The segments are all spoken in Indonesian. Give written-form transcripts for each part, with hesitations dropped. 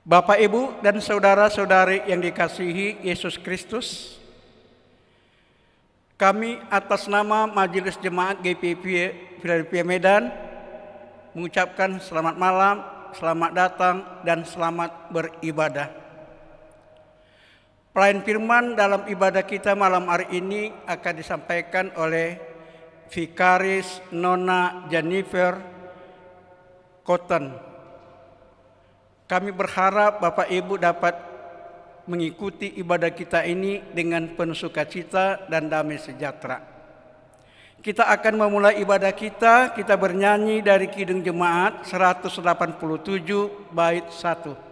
Bapak, Ibu, dan saudara-saudari yang dikasihi Yesus Kristus, kami atas nama Majelis Jemaat GPIP Philadelphia Medan mengucapkan selamat malam, selamat datang, dan selamat beribadah. Pelayan firman dalam ibadah kita malam hari ini akan disampaikan oleh Vikaris Nona Jennifer Cotton. Kami berharap Bapak Ibu dapat mengikuti ibadah kita ini dengan penuh sukacita dan damai sejahtera. Kita akan memulai ibadah kita bernyanyi dari Kidung Jemaat 187 bait 1.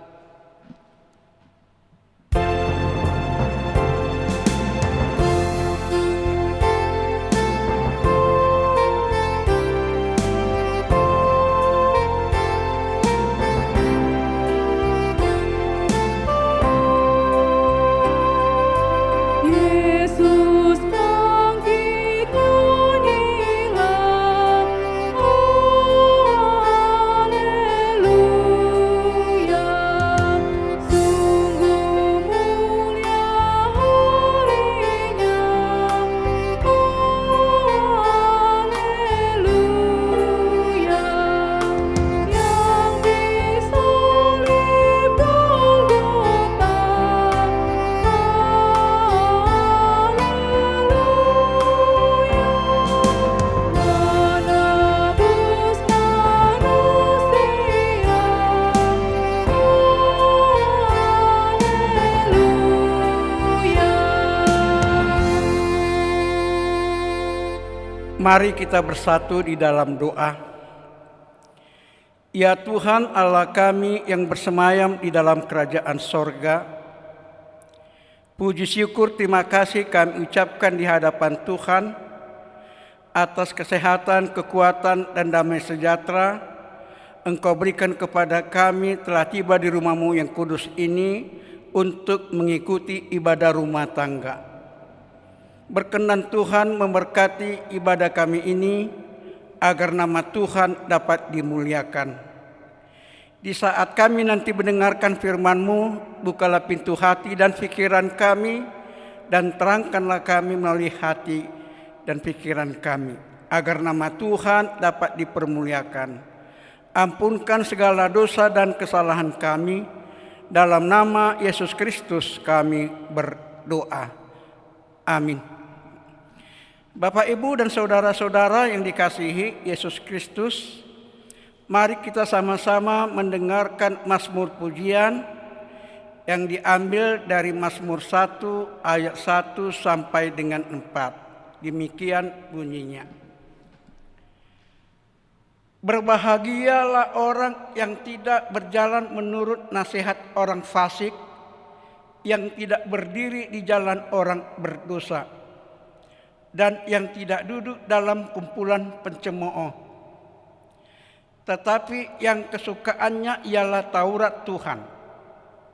Mari kita bersatu di dalam doa. Ya Tuhan Allah kami yang bersemayam di dalam kerajaan sorga, puji syukur terima kasih kami ucapkan di hadapan Tuhan atas kesehatan, kekuatan, dan damai sejahtera Engkau berikan kepada kami telah tiba di rumah-Mu yang kudus ini untuk mengikuti ibadah rumah tangga. Berkenan Tuhan memberkati ibadah kami ini agar nama Tuhan dapat dimuliakan. Di saat kami nanti mendengarkan firman-Mu, bukalah pintu hati dan pikiran kami dan terangkanlah kami melalui hati dan pikiran kami agar nama Tuhan dapat dipermuliakan. Ampunkan segala dosa dan kesalahan kami. Dalam nama Yesus Kristus kami berdoa. Amin. Bapak, Ibu, dan saudara-saudara yang dikasihi Yesus Kristus, mari kita sama-sama mendengarkan Mazmur pujian yang diambil dari Mazmur 1 ayat 1 sampai dengan 4. Demikian bunyinya. Berbahagialah orang yang tidak berjalan menurut nasihat orang fasik, yang tidak berdiri di jalan orang berdosa, dan yang tidak duduk dalam kumpulan pencemooh. Tetapi yang kesukaannya ialah Taurat Tuhan,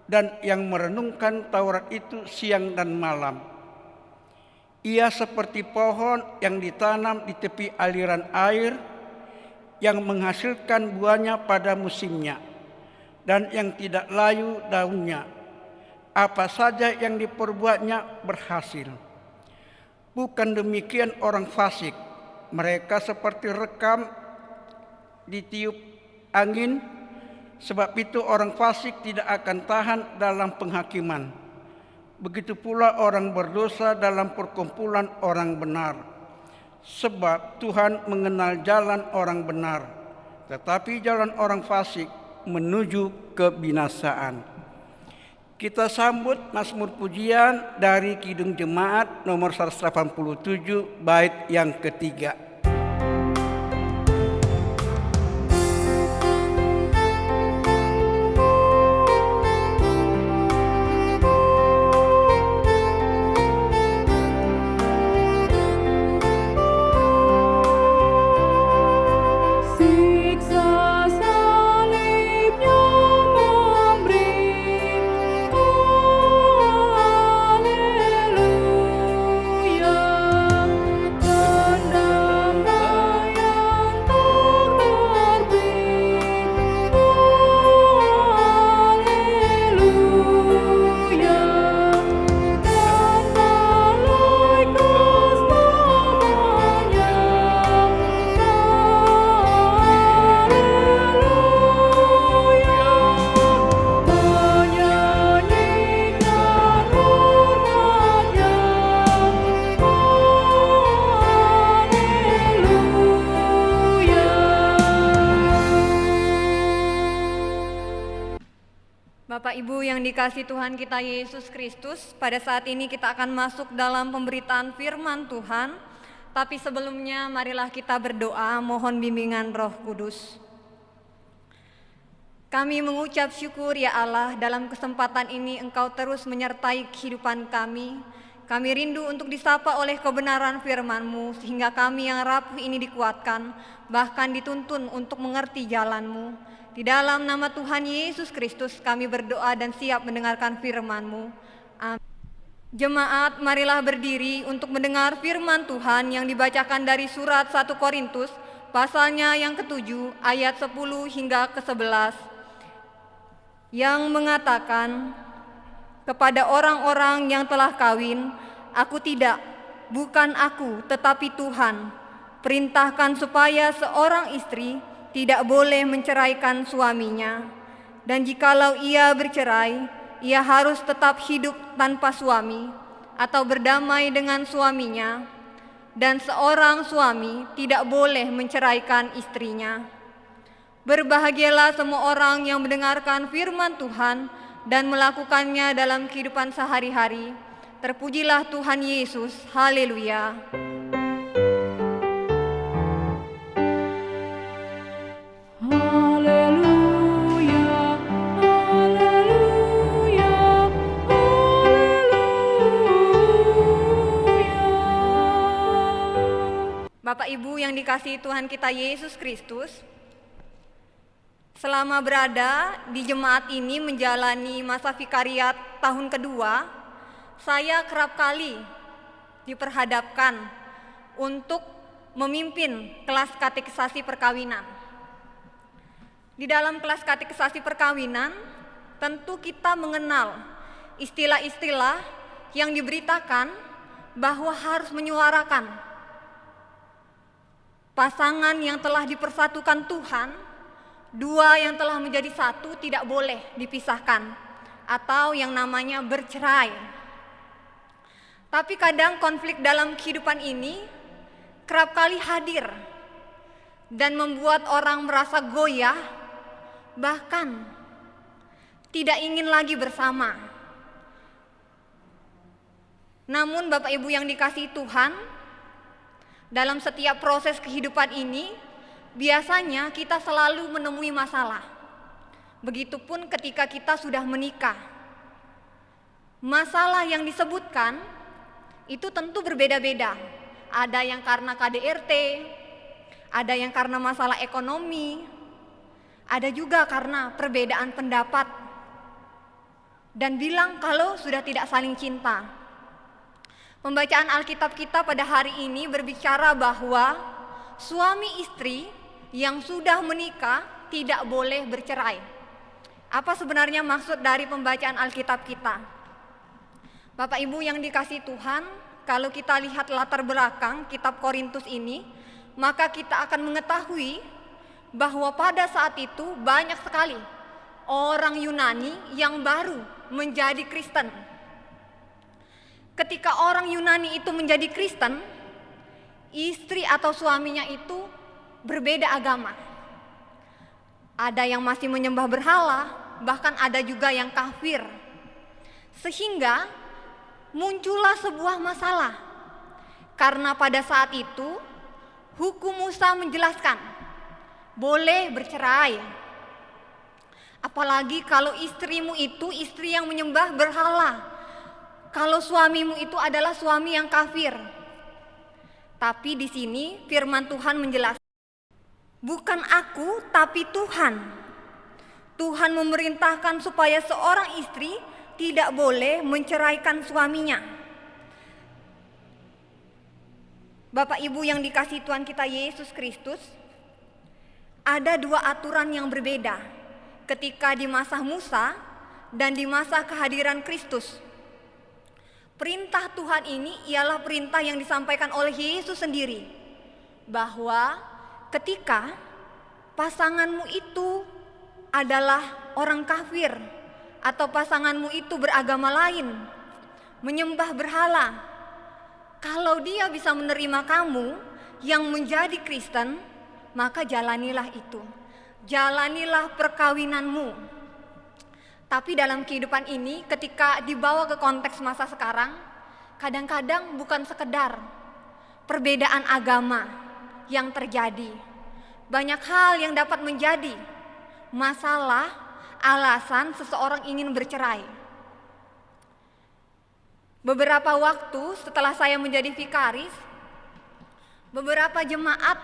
dan yang merenungkan Taurat itu siang dan malam. Ia seperti pohon yang ditanam di tepi aliran air, yang menghasilkan buahnya pada musimnya, dan yang tidak layu daunnya. Apa saja yang diperbuatnya berhasil. Bukan demikian orang fasik, mereka seperti rekam ditiup angin, sebab itu orang fasik tidak akan tahan dalam penghakiman. Begitu pula orang berdosa dalam perkumpulan orang benar, sebab Tuhan mengenal jalan orang benar, tetapi jalan orang fasik menuju kebinasaan. Kita sambut Mazmur pujian dari Kidung Jemaat nomor 187 bait yang ketiga. Haleluya. yang dikasihi Tuhan kita Yesus Kristus, pada saat ini kita akan masuk dalam pemberitaan firman Tuhan. Tapi sebelumnya marilah kita berdoa mohon bimbingan Roh Kudus. Kami mengucap syukur ya Allah, dalam kesempatan ini Engkau terus menyertai kehidupan kami. Kami rindu untuk disapa oleh kebenaran firman-Mu, sehingga kami yang rapuh ini dikuatkan, bahkan dituntun untuk mengerti jalan-Mu. Di dalam nama Tuhan Yesus Kristus kami berdoa dan siap mendengarkan firman-Mu. Amin. Jemaat, marilah berdiri untuk mendengar firman Tuhan yang dibacakan dari surat 1 Korintus, pasalnya yang ke-7, ayat 10 hingga ke-11. Yang mengatakan, kepada orang-orang yang telah kawin, aku tidak, bukan aku, tetapi Tuhan, perintahkan supaya seorang istri tidak boleh menceraikan suaminya, dan jikalau ia bercerai, ia harus tetap hidup tanpa suami atau berdamai dengan suaminya, dan seorang suami tidak boleh menceraikan istrinya. Berbahagialah semua orang yang mendengarkan firman Tuhan dan melakukannya dalam kehidupan sehari-hari. Terpujilah Tuhan Yesus, haleluya. Bapak Ibu yang dikasihi Tuhan kita Yesus Kristus, selama berada di jemaat ini menjalani masa vikariat tahun kedua, saya kerap kali diperhadapkan untuk memimpin kelas katekisasi perkawinan. Di dalam kelas katekisasi perkawinan, tentu kita mengenal istilah-istilah yang diberitakan bahwa harus menyuarakan pasangan yang telah dipersatukan Tuhan, dua yang telah menjadi satu tidak boleh dipisahkan, atau yang namanya bercerai. Tapi kadang konflik dalam kehidupan ini kerap kali hadir dan membuat orang merasa goyah, bahkan tidak ingin lagi bersama. Namun Bapak Ibu yang dikasihi Tuhan, dalam setiap proses kehidupan ini, biasanya kita selalu menemui masalah. Begitupun ketika kita sudah menikah. Masalah yang disebutkan itu tentu berbeda-beda. Ada yang karena KDRT, ada yang karena masalah ekonomi, ada juga karena perbedaan pendapat, dan bilang kalau sudah tidak saling cinta. Pembacaan Alkitab kita pada hari ini berbicara bahwa suami istri yang sudah menikah tidak boleh bercerai. Apa sebenarnya maksud dari pembacaan Alkitab kita? Bapak Ibu yang dikasihi Tuhan, kalau kita lihat latar belakang kitab Korintus ini, maka kita akan mengetahui bahwa pada saat itu banyak sekali orang Yunani yang baru menjadi Kristen. Ketika orang Yunani itu menjadi Kristen, istri atau suaminya itu berbeda agama. Ada yang masih menyembah berhala, bahkan ada juga yang kafir. Sehingga muncullah sebuah masalah. Karena pada saat itu hukum Musa menjelaskan boleh bercerai. Apalagi kalau istrimu itu istri yang menyembah berhala. Kalau suamimu itu adalah suami yang kafir. Tapi di sini firman Tuhan menjelaskan, bukan aku tapi Tuhan. Tuhan memerintahkan supaya seorang istri tidak boleh menceraikan suaminya. Bapak Ibu yang dikasihi Tuhan kita Yesus Kristus, ada dua aturan yang berbeda ketika di masa Musa dan di masa kehadiran Kristus. Perintah Tuhan ini ialah perintah yang disampaikan oleh Yesus sendiri, bahwa ketika pasanganmu itu adalah orang kafir atau pasanganmu itu beragama lain, menyembah berhala, kalau dia bisa menerima kamu yang menjadi Kristen, maka jalanilah itu, jalanilah perkawinanmu. Tapi dalam kehidupan ini ketika dibawa ke konteks masa sekarang, kadang-kadang bukan sekedar perbedaan agama yang terjadi. Banyak hal yang dapat menjadi masalah, alasan seseorang ingin bercerai. Beberapa waktu setelah saya menjadi vikaris, beberapa jemaat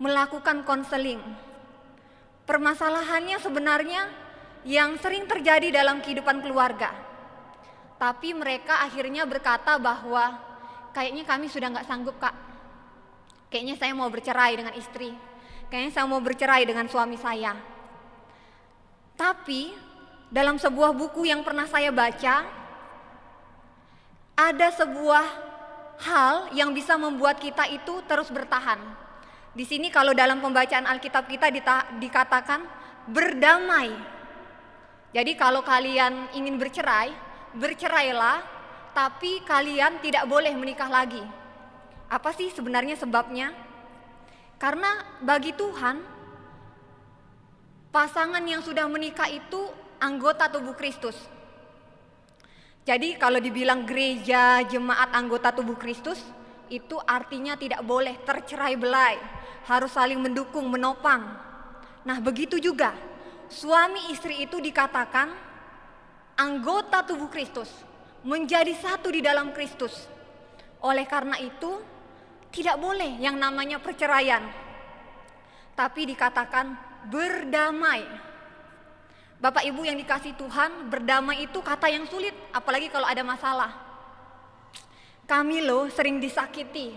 melakukan konseling. Permasalahannya sebenarnya yang sering terjadi dalam kehidupan keluarga. Tapi mereka akhirnya berkata bahwa kayaknya kami sudah gak sanggup, Kak. Kayaknya saya mau bercerai dengan istri. Kayaknya saya mau bercerai dengan suami saya. Tapi dalam sebuah buku yang pernah saya baca, ada sebuah hal yang bisa membuat kita itu terus bertahan. Di sini kalau dalam pembacaan Alkitab kita dikatakan berdamai. Jadi kalau kalian ingin bercerai, bercerailah, tapi kalian tidak boleh menikah lagi. Apa sih sebenarnya sebabnya? Karena bagi Tuhan, pasangan yang sudah menikah itu anggota tubuh Kristus. Jadi kalau dibilang gereja, jemaat anggota tubuh Kristus, itu artinya tidak boleh tercerai belai, harus saling mendukung, menopang. Nah begitu juga, suami istri itu dikatakan anggota tubuh Kristus, menjadi satu di dalam Kristus. Oleh karena itu, tidak boleh yang namanya perceraian, tapi dikatakan berdamai. Bapak Ibu yang dikasihi Tuhan, berdamai itu kata yang sulit, apalagi kalau ada masalah. Kami loh sering disakiti.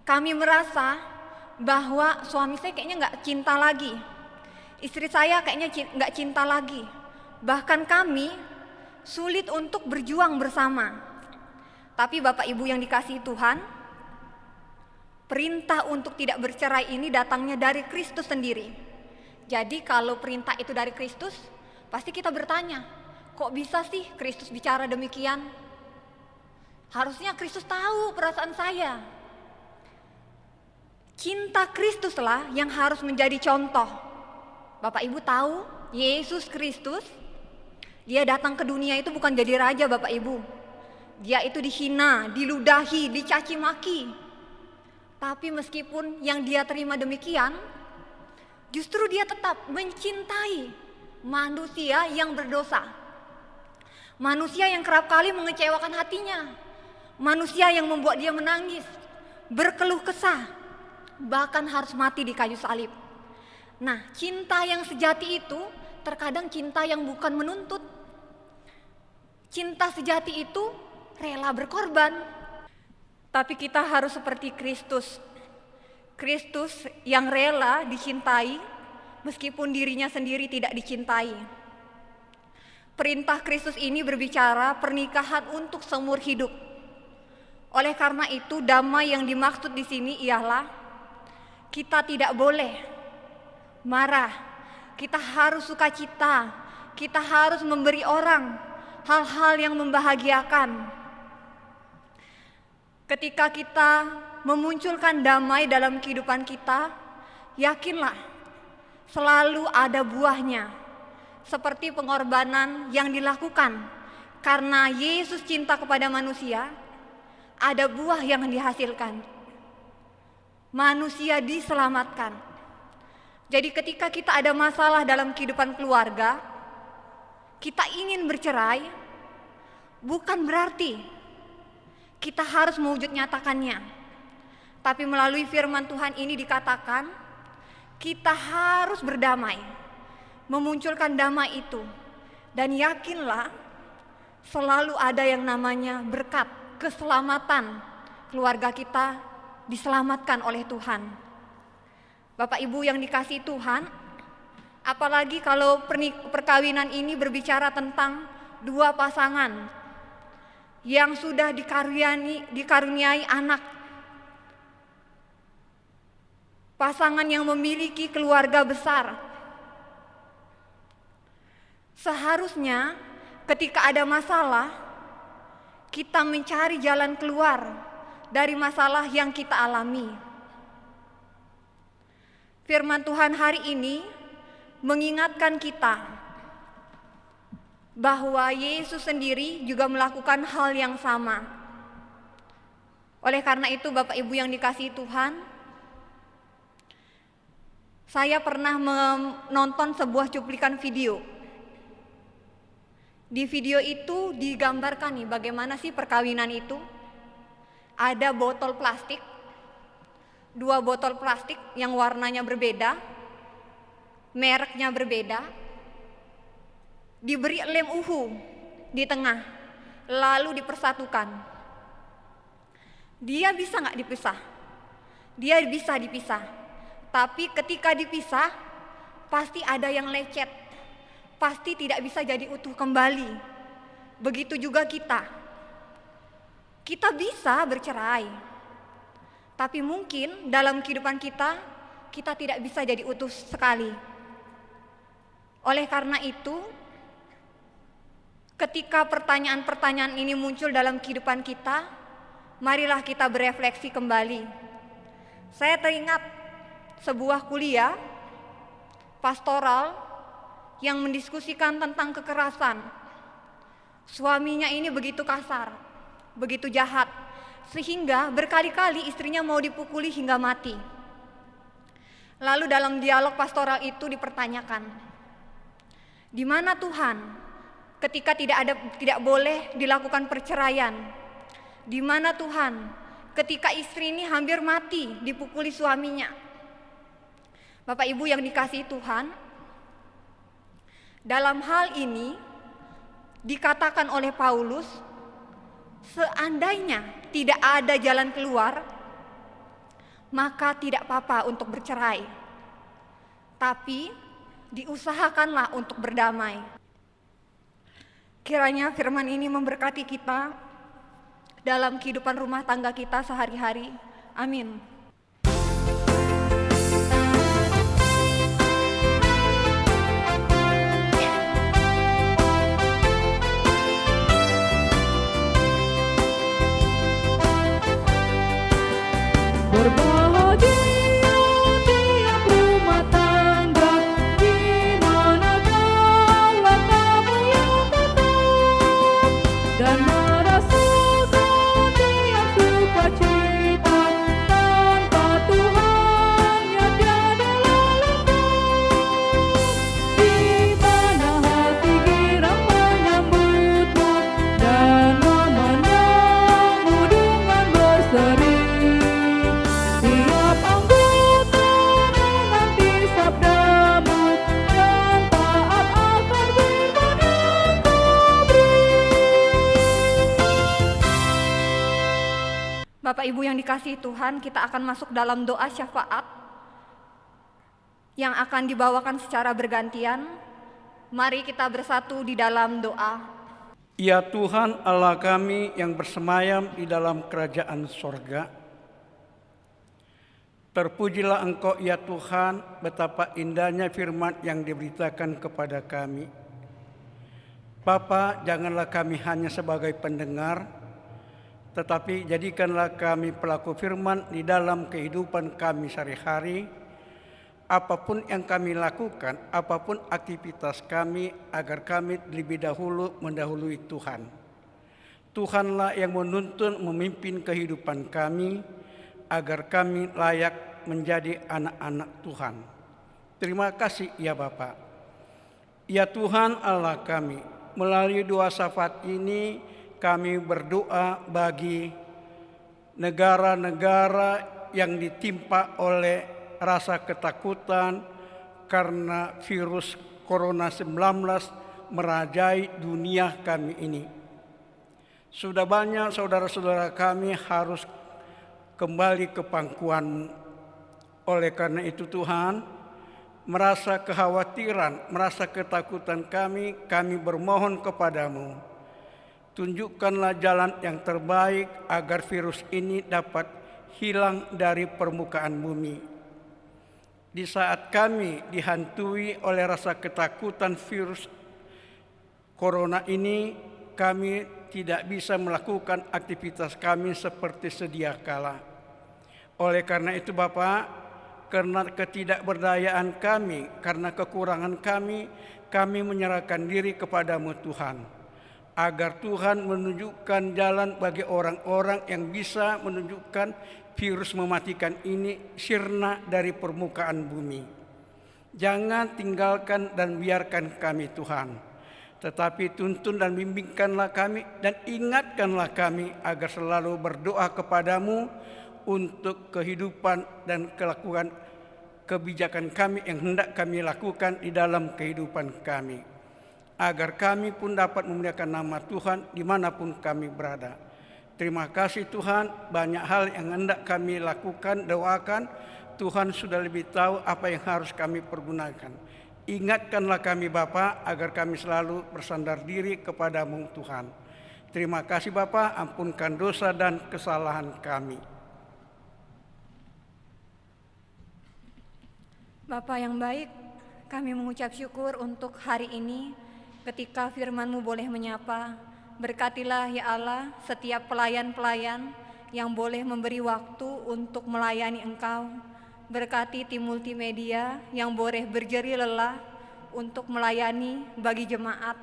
Kami merasa bahwa suami saya kayaknya gak cinta lagi, istri saya kayaknya gak cinta lagi. Bahkan kami sulit untuk berjuang bersama. Tapi Bapak Ibu yang dikasihi Tuhan, perintah untuk tidak bercerai ini datangnya dari Kristus sendiri. Jadi kalau perintah itu dari Kristus, pasti kita bertanya, kok bisa sih Kristus bicara demikian? Harusnya Kristus tahu perasaan saya. Cinta Kristuslah yang harus menjadi contoh. Bapak Ibu tahu, Yesus Kristus, dia datang ke dunia itu bukan jadi raja Bapak Ibu. Dia itu dihina, diludahi, dicaci maki. Tapi meskipun yang dia terima demikian, justru dia tetap mencintai manusia yang berdosa. Manusia yang kerap kali mengecewakan hatinya. Manusia yang membuat dia menangis, berkeluh kesah, bahkan harus mati di kayu salib. Nah, cinta yang sejati itu terkadang cinta yang bukan menuntut. Cinta sejati itu rela berkorban. Tapi kita harus seperti Kristus. Kristus yang rela dicintai meskipun dirinya sendiri tidak dicintai. Perintah Kristus ini berbicara pernikahan untuk seumur hidup. Oleh karena itu, damai yang dimaksud di sini ialah kita tidak boleh marah, kita harus sukacita, kita harus memberi orang hal-hal yang membahagiakan. Ketika kita memunculkan damai dalam kehidupan kita, yakinlah selalu ada buahnya. Seperti pengorbanan yang dilakukan karena Yesus cinta kepada manusia, ada buah yang dihasilkan. Manusia diselamatkan. Jadi ketika kita ada masalah dalam kehidupan keluarga, kita ingin bercerai, bukan berarti kita harus mewujud nyatakannya. Tapi melalui firman Tuhan ini dikatakan, kita harus berdamai, memunculkan damai itu. Dan yakinlah selalu ada yang namanya berkat, keselamatan. Keluarga kita diselamatkan oleh Tuhan. Bapak Ibu yang dikasihi Tuhan, apalagi kalau perkawinan ini berbicara tentang dua pasangan yang sudah dikaruniai anak. Pasangan yang memiliki keluarga besar. Seharusnya ketika ada masalah, kita mencari jalan keluar dari masalah yang kita alami. Firman Tuhan hari ini mengingatkan kita bahwa Yesus sendiri juga melakukan hal yang sama. Oleh karena itu, Bapak Ibu yang dikasihi Tuhan, saya pernah menonton sebuah cuplikan video. Di video itu digambarkan nih bagaimana sih perkawinan itu. Ada botol plastik, 2 botol plastik yang warnanya berbeda, mereknya berbeda, diberi lem uhu di tengah, lalu dipersatukan. Dia bisa nggak dipisah? Dia bisa dipisah, tapi ketika dipisah pasti ada yang lecet, pasti tidak bisa jadi utuh kembali. Begitu juga kita bisa bercerai, tapi mungkin dalam kehidupan kita tidak bisa jadi utuh sekali. Oleh karena itu, ketika pertanyaan-pertanyaan ini muncul dalam kehidupan kita, marilah kita berefleksi kembali. Saya teringat sebuah kuliah pastoral yang mendiskusikan tentang kekerasan. Suaminya ini begitu kasar, begitu jahat, sehingga berkali-kali istrinya mau dipukuli hingga mati. Lalu dalam dialog pastoral itu dipertanyakan, di mana Tuhan ketika tidak boleh dilakukan perceraian? Di mana Tuhan ketika istri ini hampir mati dipukuli suaminya? Bapak Ibu yang dikasihi Tuhan, dalam hal ini dikatakan oleh Paulus, seandainya tidak ada jalan keluar, maka tidak apa-apa untuk bercerai, tapi diusahakanlah untuk berdamai. Kiranya firman ini memberkati kita dalam kehidupan rumah tangga kita sehari-hari. Amin. Berbahagia tiap rumah tangga, di mana daulat kamu yang tetap, dan merasakan tiap sukacita, tanpa Tuhan yang tiada lengkap. Di mana hati girang menyambutmu dan memandangmu dengan berseri. Tiap anggota menanti sabdamu dan taat akan firman yang kau beri. Bapak Ibu yang dikasihi Tuhan, kita akan masuk dalam doa syafaat yang akan dibawakan secara bergantian. Mari kita bersatu di dalam doa. Ya Tuhan Allah kami yang bersemayam di dalam kerajaan sorga, terpujilah Engkau ya Tuhan, betapa indahnya firman yang diberitakan kepada kami. Bapa, janganlah kami hanya sebagai pendengar, tetapi jadikanlah kami pelaku firman di dalam kehidupan kami sehari-hari. Apapun yang kami lakukan, apapun aktivitas kami, agar kami lebih dahulu mendahului Tuhan. Tuhanlah yang menuntun memimpin kehidupan kami, agar kami layak menjadi anak-anak Tuhan. Terima kasih ya Bapa. Ya Tuhan Allah kami, melalui doa syafaat ini kami berdoa bagi negara-negara yang ditimpa oleh rasa ketakutan karena virus Corona 19 merajai dunia kami ini. Sudah banyak saudara-saudara kami harus kembali ke pangkuan. Oleh karena itu Tuhan, merasa kekhawatiran, merasa ketakutan kami bermohon kepadamu. Tunjukkanlah jalan yang terbaik agar virus ini dapat hilang dari permukaan bumi. Di saat kami dihantui oleh rasa ketakutan virus Corona ini, kami tidak bisa melakukan aktivitas kami seperti sedia kala. Oleh karena itu Bapak, karena ketidakberdayaan kami, karena kekurangan kami, kami menyerahkan diri kepadamu Tuhan, agar Tuhan menunjukkan jalan bagi orang-orang yang bisa menunjukkan virus mematikan ini sirna dari permukaan bumi. Jangan tinggalkan dan biarkan kami Tuhan, tetapi tuntun dan bimbingkanlah kami dan ingatkanlah kami agar selalu berdoa kepadamu untuk kehidupan dan kelakuan kebijakan kami yang hendak kami lakukan di dalam kehidupan kami, agar kami pun dapat memuliakan nama Tuhan dimanapun kami berada. Terima kasih Tuhan, banyak hal yang hendak kami lakukan, doakan. Tuhan sudah lebih tahu apa yang harus kami pergunakan. Ingatkanlah kami Bapa, agar kami selalu bersandar diri kepadamu Tuhan. Terima kasih Bapa, ampunkan dosa dan kesalahan kami. Bapa yang baik, kami mengucap syukur untuk hari ini ketika firman-Mu boleh menyapa. Berkatilah ya Allah setiap pelayan-pelayan yang boleh memberi waktu untuk melayani Engkau. Berkati tim multimedia yang boleh berjeri lelah untuk melayani bagi jemaat.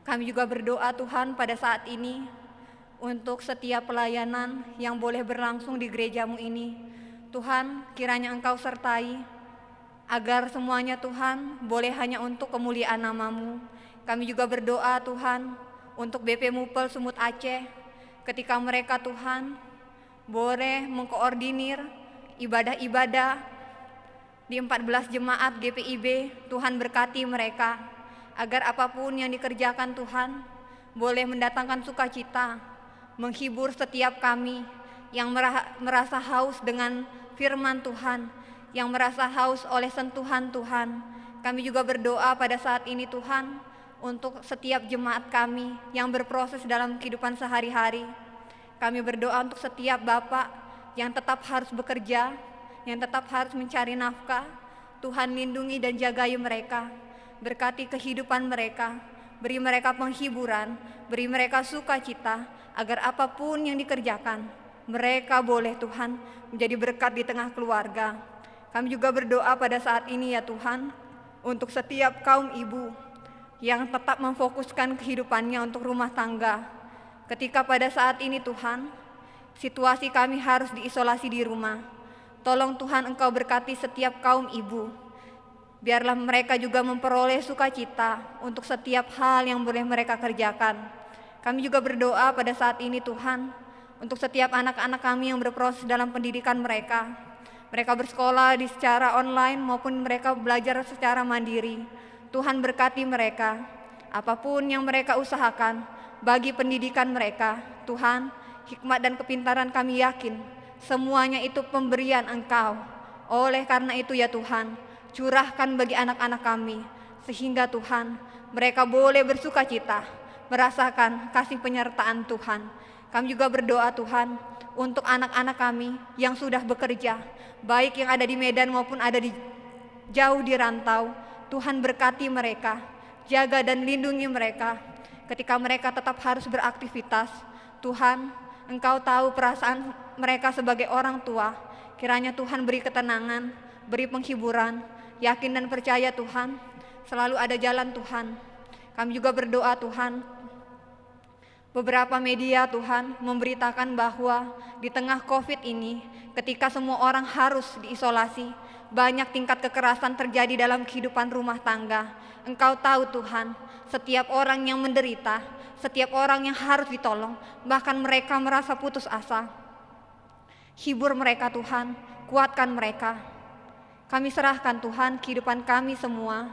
Kami juga berdoa Tuhan pada saat ini untuk setiap pelayanan yang boleh berlangsung di gereja-Mu ini. Tuhan, kiranya Engkau sertai, agar semuanya Tuhan boleh hanya untuk kemuliaan nama-Mu. Kami juga berdoa Tuhan untuk BP Mupel Sumut Aceh, ketika mereka Tuhan boleh mengkoordinir ibadah-ibadah di 14 jemaat GPIB. Tuhan berkati mereka, agar apapun yang dikerjakan Tuhan boleh mendatangkan sukacita, menghibur setiap kami yang merasa haus dengan firman Tuhan, yang merasa haus oleh sentuhan Tuhan. Kami juga berdoa pada saat ini Tuhan untuk setiap jemaat kami yang berproses dalam kehidupan sehari-hari. Kami berdoa untuk setiap bapak yang tetap harus bekerja, yang tetap harus mencari nafkah. Tuhan lindungi dan jagai mereka, berkati kehidupan mereka, beri mereka penghiburan, beri mereka sukacita, agar apapun yang dikerjakan, mereka boleh Tuhan menjadi berkat di tengah keluarga. Kami juga berdoa pada saat ini ya Tuhan, untuk setiap kaum ibu yang tetap memfokuskan kehidupannya untuk rumah tangga. Ketika pada saat ini Tuhan, situasi kami harus diisolasi di rumah. Tolong Tuhan Engkau berkati setiap kaum ibu. Biarlah mereka juga memperoleh sukacita untuk setiap hal yang boleh mereka kerjakan. Kami juga berdoa pada saat ini Tuhan, untuk setiap anak-anak kami yang berproses dalam pendidikan mereka. Mereka bersekolah secara online maupun mereka belajar secara mandiri. Tuhan berkati mereka, apapun yang mereka usahakan bagi pendidikan mereka. Tuhan, hikmat dan kepintaran kami yakin, semuanya itu pemberian Engkau. Oleh karena itu ya Tuhan, curahkan bagi anak-anak kami, sehingga Tuhan, mereka boleh bersukacita, merasakan kasih penyertaan Tuhan. Kami juga berdoa Tuhan untuk anak-anak kami yang sudah bekerja, baik yang ada di Medan maupun ada di jauh di rantau. Tuhan berkati mereka, jaga dan lindungi mereka ketika mereka tetap harus beraktivitas. Tuhan, Engkau tahu perasaan mereka sebagai orang tua. Kiranya Tuhan beri ketenangan, beri penghiburan, yakin dan percaya Tuhan, selalu ada jalan Tuhan. Kami juga berdoa Tuhan, beberapa media Tuhan memberitakan bahwa di tengah COVID ini, ketika semua orang harus diisolasi, banyak tingkat kekerasan terjadi dalam kehidupan rumah tangga. Engkau tahu Tuhan, setiap orang yang menderita, setiap orang yang harus ditolong, bahkan mereka merasa putus asa. Hibur mereka Tuhan, kuatkan mereka. Kami serahkan Tuhan kehidupan kami semua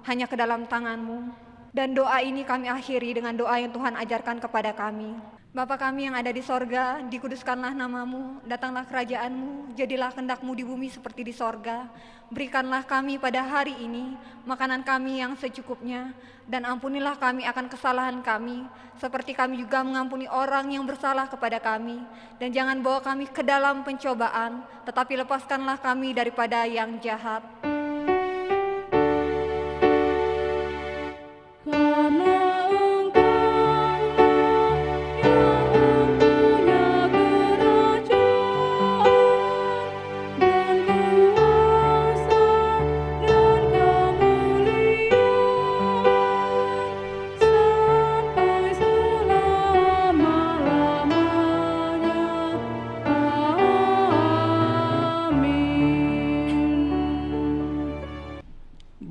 hanya ke dalam tangan-Mu. Dan doa ini kami akhiri dengan doa yang Tuhan ajarkan kepada kami. Bapa kami yang ada di sorga, dikuduskanlah nama-Mu, datanglah kerajaan-Mu, jadilah kehendak-Mu di bumi seperti di sorga. Berikanlah kami pada hari ini makanan kami yang secukupnya, dan ampunilah kami akan kesalahan kami, seperti kami juga mengampuni orang yang bersalah kepada kami. Dan jangan bawa kami ke dalam pencobaan, tetapi lepaskanlah kami daripada yang jahat. Karena Engkau yang punya kerajaan dan kuasa dan kemuliaan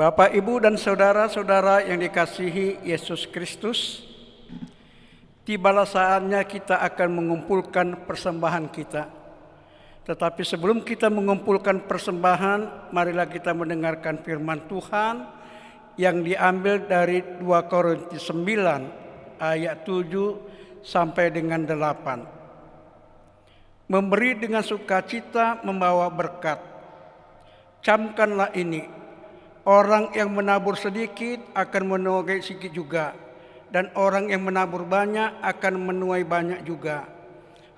Bapak, Ibu, dan saudara-saudara yang dikasihi Yesus Kristus, tibalah saatnya kita akan mengumpulkan persembahan kita. Tetapi sebelum kita mengumpulkan persembahan, marilah kita mendengarkan firman Tuhan yang diambil dari 2 Korintus 9 ayat 7 sampai dengan 8. Memberi dengan sukacita membawa berkat. Camkanlah ini, orang yang menabur sedikit akan menuai sedikit juga, dan orang yang menabur banyak akan menuai banyak juga.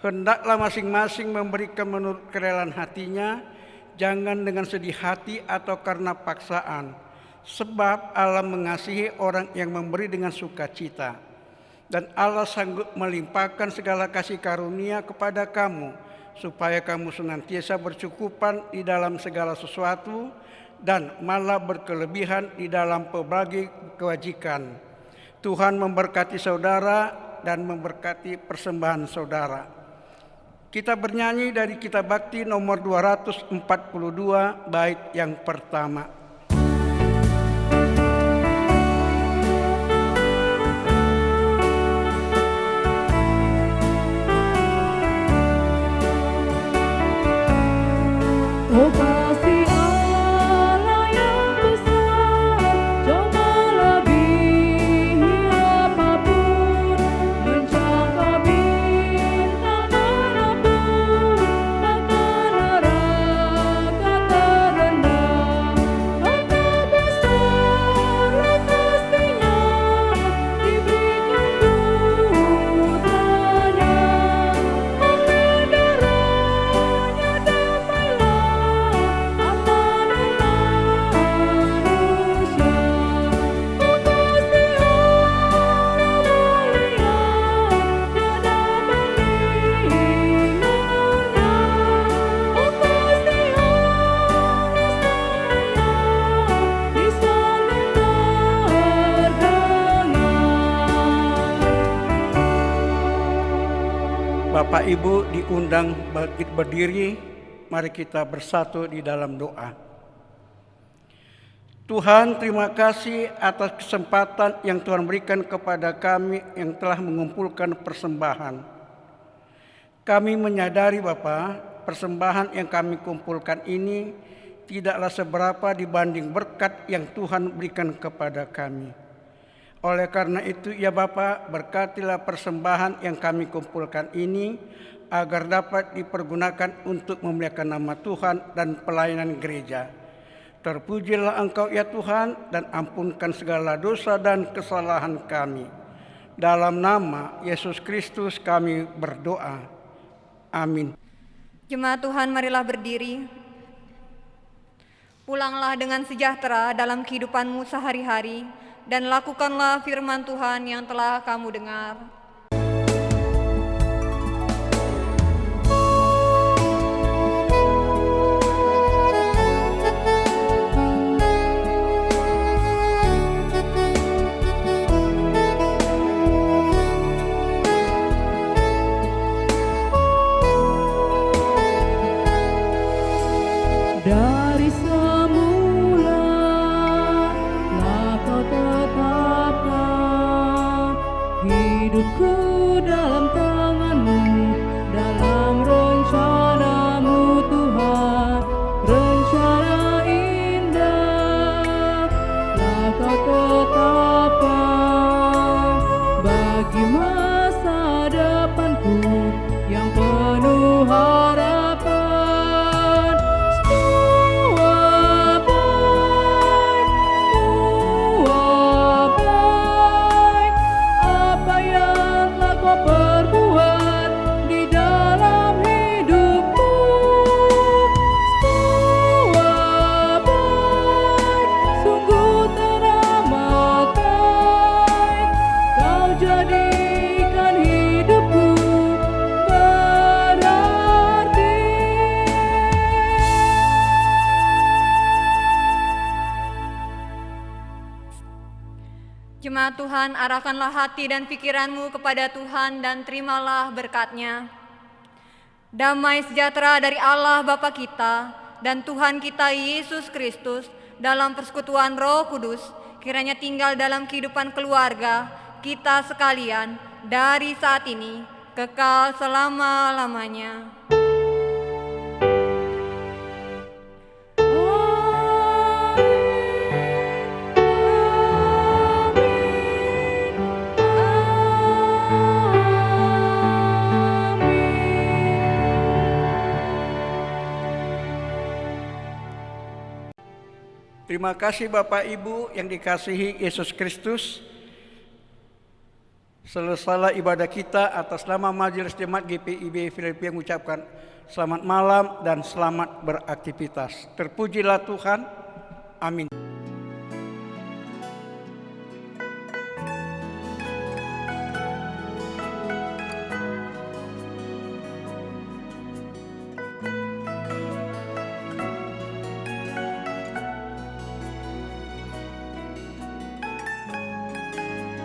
Hendaklah masing-masing memberikan menurut kerelaan hatinya, jangan dengan sedih hati atau karena paksaan, sebab Allah mengasihi orang yang memberi dengan sukacita. Dan Allah sanggup melimpahkan segala kasih karunia kepada kamu, supaya kamu senantiasa bercukupan di dalam segala sesuatu, dan malah berkelebihan di dalam pelbagai kewajikan. Tuhan memberkati saudara dan memberkati persembahan saudara. Kita bernyanyi dari Kitab Bakti nomor 242 bait yang pertama. Oh kasih Allah yang besar, coba lebih apapun, mencapai bintang manapun, bahkan neraka terendah. Karena besarlah kasih-Nya, diberikan putranya, oleh darahnya damailah Bapak Ibu diundang berdiri, mari kita bersatu di dalam doa. Tuhan, terima kasih atas kesempatan yang Tuhan berikan kepada kami yang telah mengumpulkan persembahan. Kami menyadari Bapa, persembahan yang kami kumpulkan ini tidaklah seberapa dibanding berkat yang Tuhan berikan kepada kami. Oleh karena itu, ya Bapa, berkatilah persembahan yang kami kumpulkan ini agar dapat dipergunakan untuk memuliakan nama Tuhan dan pelayanan gereja. Terpujilah Engkau ya Tuhan, dan ampunkan segala dosa dan kesalahan kami. Dalam nama Yesus Kristus kami berdoa. Amin. Jemaat Tuhan, marilah berdiri. Pulanglah dengan sejahtera dalam kehidupanmu sehari-hari, dan lakukanlah firman Tuhan yang telah kamu dengar. dari semula telah Kau tetapkan hidupku dalam tangan-Mu, dalam rencana-Mu Tuhan, rencana indah telah Kau tetapkan bagi masa depanku yang penuh harapan. Jemaat Tuhan, arahkanlah hati dan pikiranmu kepada Tuhan dan terimalah berkat-Nya. Damai sejahtera dari Allah Bapa kita dan Tuhan kita Yesus Kristus dalam persekutuan Roh Kudus, kiranya tinggal dalam kehidupan keluarga kita sekalian dari saat ini kekal selama-lamanya. Terima kasih Bapak Ibu yang dikasihi Yesus Kristus. Selesailah ibadah kita. Atas nama Majelis Jemaat GPIB Filipi mengucapkan selamat malam dan selamat beraktivitas. Terpujilah Tuhan. Amin.